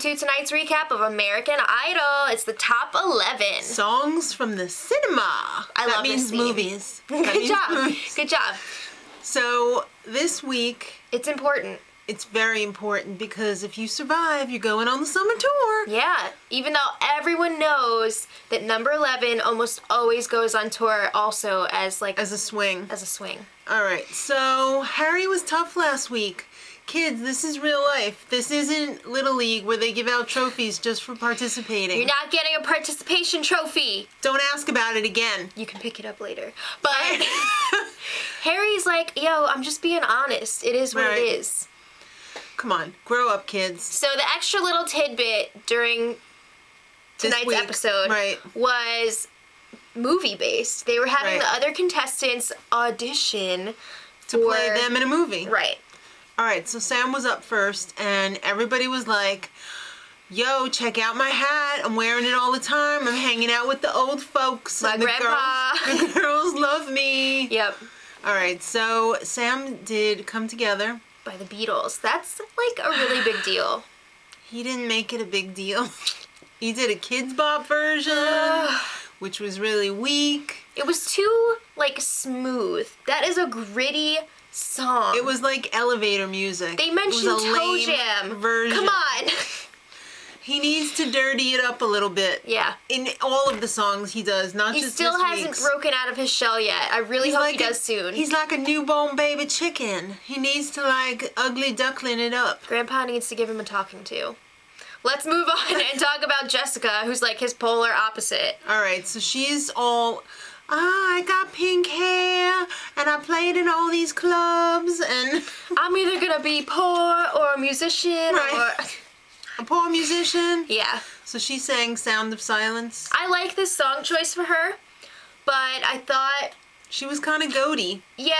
to tonight's recap of American Idol. It's the top 11. Songs from the cinema. I love this theme. Movies. Good job. Good job. So this week, it's important. It's very important because if you survive, you're going on the summer tour. Yeah, even though everyone knows that number 11 almost always goes on tour also as a swing. All right, so Harry was tough last week. Kids, this is real life. This isn't Little League where they give out trophies just for participating. You're not getting a participation trophy. Don't ask about it again. You can pick it up later. But Harry's like, yo, I'm just being honest. It is what it is. Come on, grow up, kids. So the extra little tidbit during tonight's episode was movie-based. They were having the other contestants audition to play them in a movie. Right. All right, so Sam was up first, and everybody was like, yo, check out my hat. I'm wearing it all the time. I'm hanging out with the old folks. My grandpa. The girls love me. Yep. All right, so Sam did Come Together. By the Beatles. That's like a really big deal. He didn't make it a big deal. He did a Kids Bop version, which was really weak. It was too, smooth. That is a gritty song. It was like elevator music. They mentioned Toe Jam. Version. Come on. He needs to dirty it up a little bit. Yeah. In all of the songs he does, not just this He still hasn't broken out of his shell yet. I really hope he does soon. He's like a newborn baby chicken. He needs to ugly duckling it up. Grandpa needs to give him a talking to. Let's move on and talk about Jessica, who's like his polar opposite. All right, so she's all... I got pink hair, and I played in all these clubs, and... I'm either gonna be poor or a musician or... A poor musician? Yeah. So she sang Sound of Silence. I like this song choice for her, but I thought... She was kind of goaty. Yeah,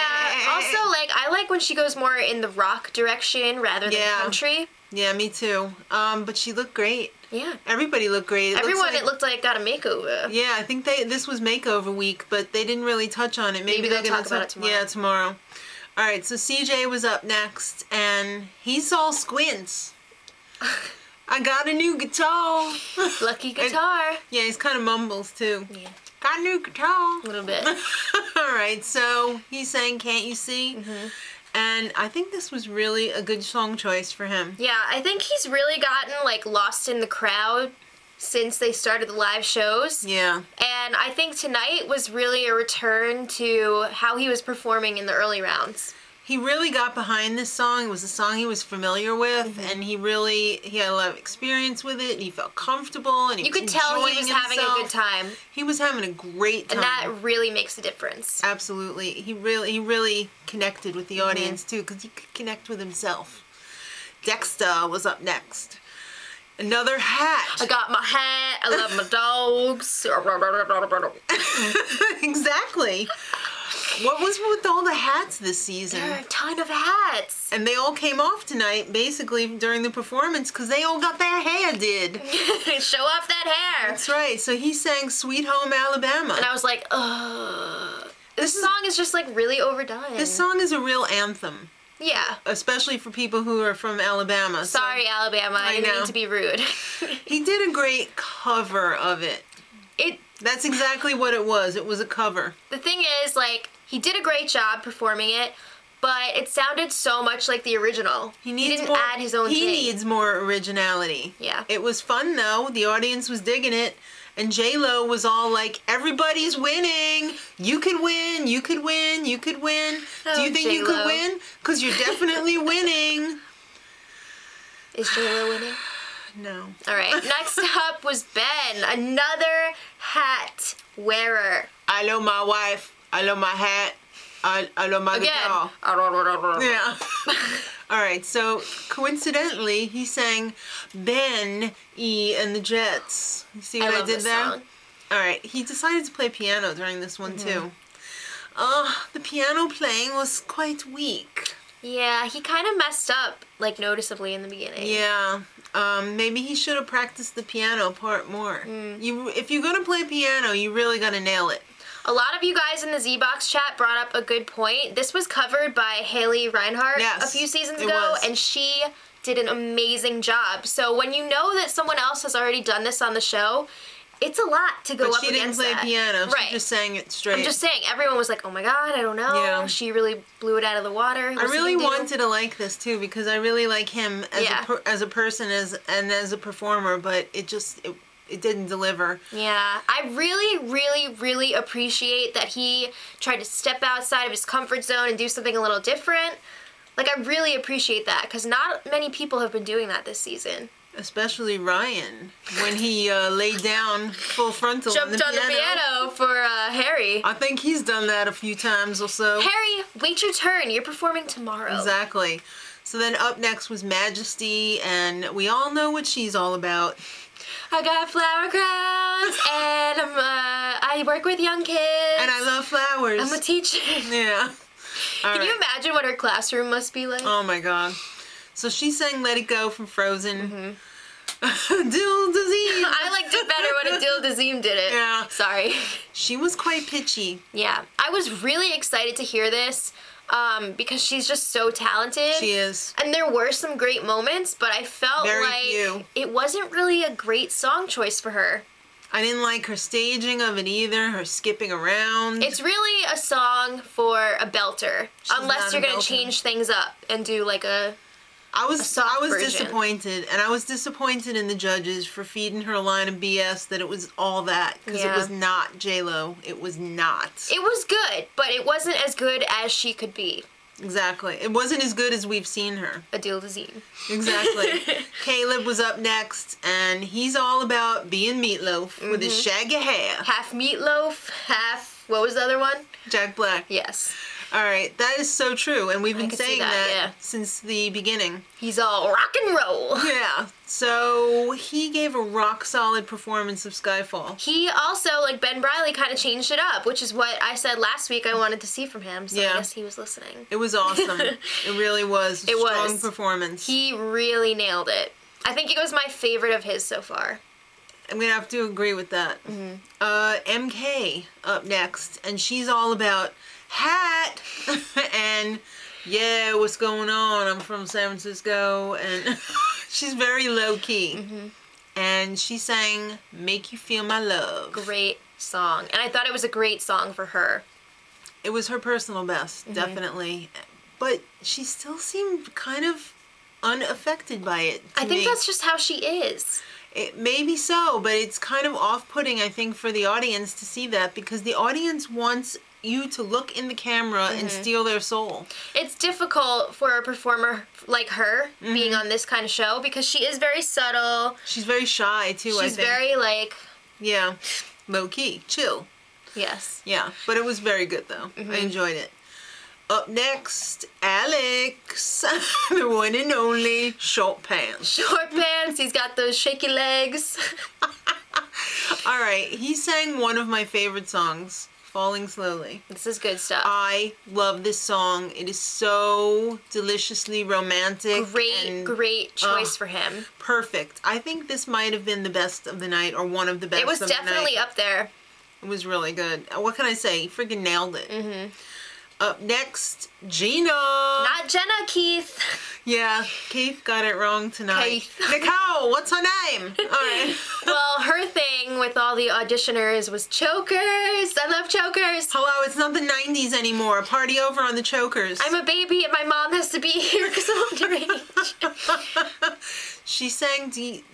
also, I like when she goes more in the rock direction rather than country. Yeah, me too. But she looked great. Yeah. Everybody looked great. It looked like got a makeover. Yeah, I think this was makeover week, but they didn't really touch on it. Maybe they'll talk about it tomorrow. Yeah, tomorrow. All right, so CJ was up next, and he saw squints. I got a new guitar. Lucky guitar. Yeah, he's kind of mumbles too. Yeah. Got a new guitar. A little bit. All right, so he sang Can't You See? Mm-hmm. And I think this was really a good song choice for him. Yeah, I think he's really gotten lost in the crowd since they started the live shows. Yeah. And I think tonight was really a return to how he was performing in the early rounds. He really got behind this song. It was a song he was familiar with, and he had a lot of experience with it, and he felt comfortable, and you could tell he was having a good time. He was having a great time. And that really makes a difference. Absolutely. He really connected with the audience, too, because he could connect with himself. Dexter was up next. Another hat. I got my hat. I love my dogs. Exactly. What was with all the hats this season? There are a ton of hats. And they all came off tonight, basically, during the performance, because they all got their hair did. Show off that hair. That's right. So he sang Sweet Home Alabama. And I was like, ugh. This song is just, really overdone. This song is a real anthem. Yeah. Especially for people who are from Alabama. Sorry, Alabama. I didn't mean to be rude. He did a great cover of it. That's exactly what it was. It was a cover. The thing is, he did a great job performing it, but it sounded so much like the original. He didn't add his own thing. He needs more originality. Yeah. It was fun, though. The audience was digging it. And J-Lo was all like, everybody's winning. You could win. You could win. You could win. Oh, do you think you could win? Because you're definitely winning. Is J-Lo winning? No. All right. Next up was Ben, another hat wearer. I love my wife. I love my hat. I love my guitar. Yeah. All right. So coincidentally, he sang Ben E and the Jets. You see what I did there? Song. All right. He decided to play piano during this one too. The piano playing was quite weak. Yeah, he kind of messed up, noticeably in the beginning. Yeah. Maybe he should have practiced the piano part more. If you're going to play piano, you really got to nail it. A lot of you guys in the Z-Box chat brought up a good point. This was covered by Haley Reinhart a few seasons ago, and she did an amazing job. So when you know that someone else has already done this on the show, it's a lot to go up against that. But she didn't play piano. Right. She just sang it straight. I'm just saying, everyone was like, oh my God, I don't know. Yeah. She really blew it out of the water. I really wanted to like this, too, because I really like him as a person and as a performer, but it didn't deliver. Yeah. I really, really, really appreciate that he tried to step outside of his comfort zone and do something a little different. Like, I really appreciate that, because not many people have been doing that this season. Especially Ryan, when he laid down full frontal Jumped on the piano for Harry. I think he's done that a few times or so. Harry, wait your turn. You're performing tomorrow. Exactly. So then up next was Majesty, and we all know what she's all about. I got flower crowns, and I work with young kids. And I love flowers. I'm a teacher. Yeah. Can you imagine what her classroom must be like? Oh my God. So she sang Let It Go from Frozen. Dil Dazeem. I liked it better when Adil Dazeem did it. Yeah. Sorry. She was quite pitchy. Yeah. I was really excited to hear this because she's just so talented. She is. And there were some great moments, but I felt it wasn't really a great song choice for her. I didn't like her staging of it either, her skipping around. It's really a song for a belter, unless you're going to change things up and do like a I was version. disappointed, and I was disappointed in the judges for feeding her a line of BS that it was all that, because it was not J-Lo. It was not. It was good, but it wasn't as good as she could be. Exactly. It wasn't as good as we've seen her. Adil Dazeem. Exactly. Caleb was up next, and he's all about being Meatloaf with his shaggy hair. Half Meatloaf, half, what was the other one? Jack Black. Yes. All right, that is so true, and we've been saying that since the beginning. He's all rock and roll. Yeah, so he gave a rock-solid performance of Skyfall. He also, like Ben Briley, kind of changed it up, which is what I said last week I wanted to see from him, so I guess he was listening. It was awesome. It really was. It was a strong performance. He really nailed it. I think it was my favorite of his so far. I'm going to have to agree with that. MK up next, and she's all about hat and yeah, what's going on? I'm from San Francisco, and she's very low key. And she sang Make You Feel My Love. Great song. And I thought it was a great song for her. It was her personal best, definitely. But she still seemed kind of unaffected by it. I think that's just how she is. It may be so, but it's kind of off-putting, I think, for the audience to see that, because the audience wants you to look in the camera and steal their soul. It's difficult for a performer like her being on this kind of show, because she is very subtle. She's very shy, too, I think. She's very, like... Yeah. Low-key. Chill. Yes. Yeah. But it was very good, though. I enjoyed it. Up next, Alex, the one and only Short Pants. Short Pants. He's got those shaky legs. All right. He sang one of my favorite songs, Falling Slowly. This is good stuff. I love this song. It is so deliciously romantic. Great choice for him. Perfect. I think this might have been the best of the night, or one of the best of the night. It was definitely up there. It was really good. What can I say? He freaking nailed it. Up next, Gina. Not Jenna, Keith. Yeah, Keith got it wrong tonight. Keith. Nicole, what's her name? All right. Well, her thing with all the auditioners was chokers. I love chokers. Hello, it's not the 90s anymore. Party over on the chokers. I'm a baby and my mom has to be here because I'm underage. She sang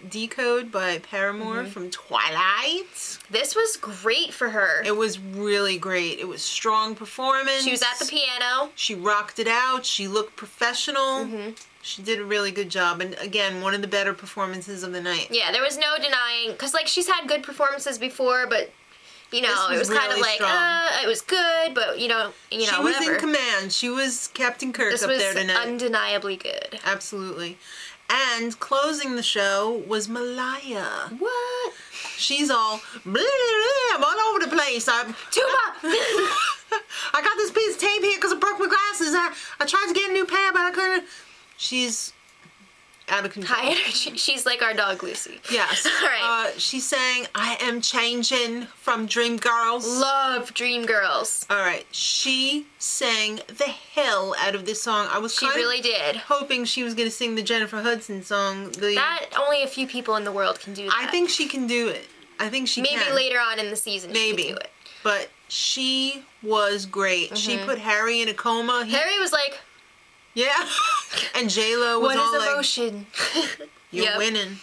Decode by Paramore from Twilight. This was great for her. It was really great. It was strong performance. She was at the piano. She rocked it out. She looked professional. She did a really good job. And again, one of the better performances of the night. Yeah, there was no denying, because like she's had good performances before, but you know, it was really kind of like, it was good, but you know, she was whatever. In command. She was Captain Kirk up there tonight. This was undeniably good. Absolutely. And closing the show was Malaya. What? She's all, blah, blah, blah, I'm all over the place. Tuba! I got this piece of tape here because I broke my glasses. I tried to get a new pair, but I couldn't. She's out of control. High energy. She's like our dog, Lucy. Yes. All right. She sang I Am Changing from Dreamgirls. Love Dreamgirls. All right. She sang the hell out of this song. I was She really did. hoping she was going to sing the Jennifer Hudson song. That only a few people in the world can do that. I think she can do it. I think she can. Maybe later on in the season she could do it. But she was great. She put Harry in a coma. Harry was like... Yeah. And J-Lo was all like... What is emotion? You're winning.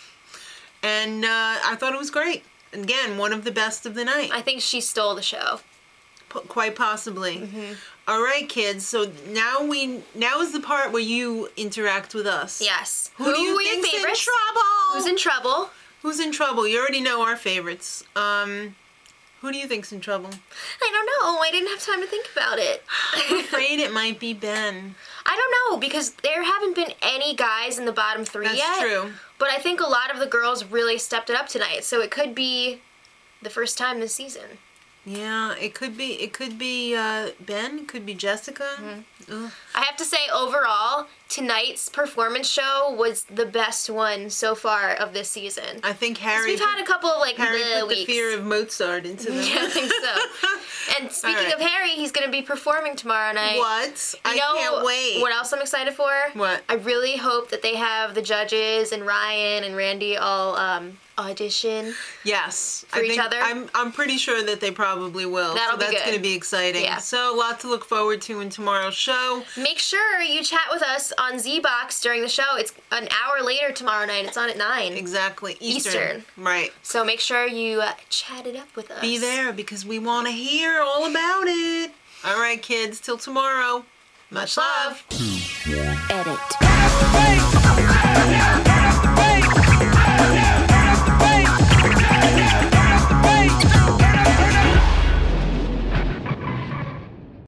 And I thought it was great. Again, one of the best of the night. I think she stole the show. Quite possibly. All right, kids. So now is the part where you interact with us. Yes. Who do you think's in trouble? Who's in trouble? Who's in trouble? You already know our favorites. Who do you think's in trouble? I don't know. I didn't have time to think about it. I'm afraid it might be Ben. I don't know, because there haven't been any guys in the bottom 3 yet. That's true. But I think a lot of the girls really stepped it up tonight, so it could be the first time this season. Yeah, it could be Ben, it could be Jessica. I have to say, overall, tonight's performance show was the best one so far of this season. I think Harry... We've had a couple of, like, Harry put weeks. the fear of Mozart into them. Yeah, I think so. And speaking of Harry, he's going to be performing tomorrow night. What? I can't wait. What else I'm excited for? What? I really hope that they have the judges and Ryan and Randy all audition. Yes. For each other. I'm pretty sure that they probably will. That'll be good. That's going to be exciting. Yeah. So, a lot to look forward to in tomorrow's show. Make sure you chat with us on Z-Box during the show. It's an hour later tomorrow night. It's on at 9. Exactly. Eastern. Right. So make sure you chat it up with us. Be there because we want to hear all about it. All right, kids. Till tomorrow. Much love. Edit.